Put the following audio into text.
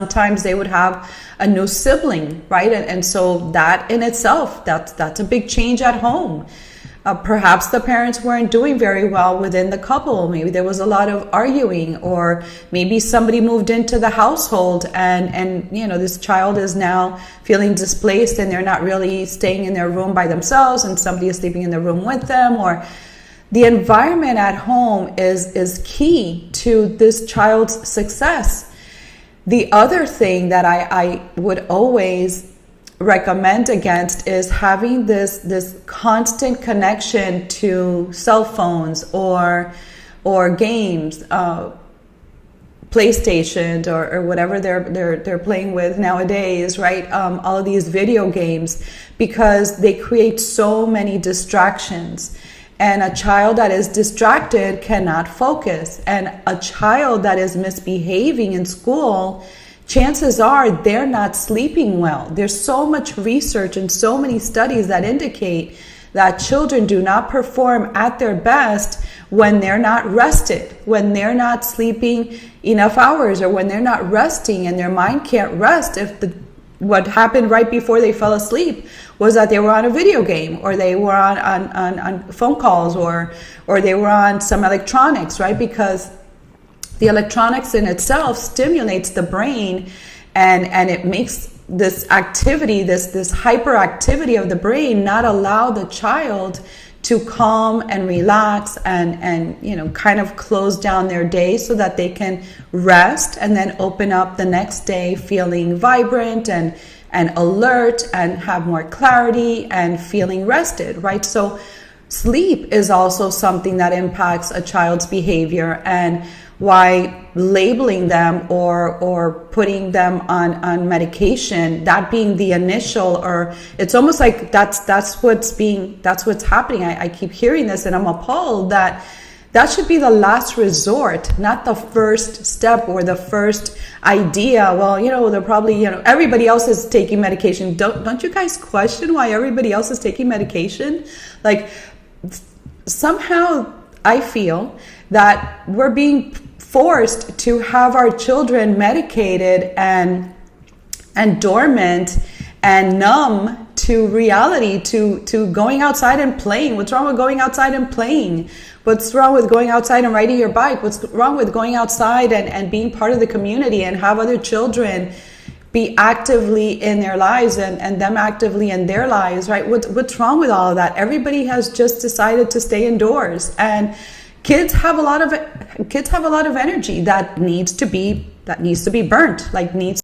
Sometimes they would have a new sibling, right? And so that in itself, that's a big change at home. Perhaps the parents weren't doing very well within the couple. Maybe there was a lot of arguing, or maybe somebody moved into the household and this child is now feeling displaced and they're not really staying in their room by themselves and somebody is sleeping in the room with them. Or the environment at home is key to this child's success. The other thing that I would always recommend against is having this constant connection to cell phones or games, PlayStation or whatever they're playing with nowadays, right? All of these video games, because they create so many distractions. And a child that is distracted cannot focus. And a child that is misbehaving in school, chances are they're not sleeping well. There's so much research and so many studies that indicate that children do not perform at their best when they're not rested, when they're not sleeping enough hours, or when they're not resting and their mind can't rest if what happened right before they fell asleep was that they were on a video game, or they were on phone calls, or they were on some electronics, right? Because the electronics in itself stimulates the brain, and it makes this activity, this hyperactivity of the brain, not allow the child to calm and relax and kind of close down their day so that they can rest and then open up the next day feeling vibrant and alert and have more clarity and feeling rested, right? So sleep is also something that impacts a child's behavior, and why labeling them or putting them on medication, that being the initial, or it's almost like that's what's happening. I keep hearing this and I'm appalled that should be the last resort, not the first step or the first idea. Well, they're probably, everybody else is taking medication. Don't you guys question why everybody else is taking medication? Like, somehow I feel that we're being forced to have our children medicated and dormant and numb to reality, to going outside and playing. What's wrong with going outside and playing? What's wrong with going outside and riding your bike? What's wrong with going outside and being part of the community and have other children be actively in their lives and them actively in their lives, right? What's wrong with all of that? Everybody has just decided to stay indoors, and kids have a lot of energy that needs to be burnt, like needs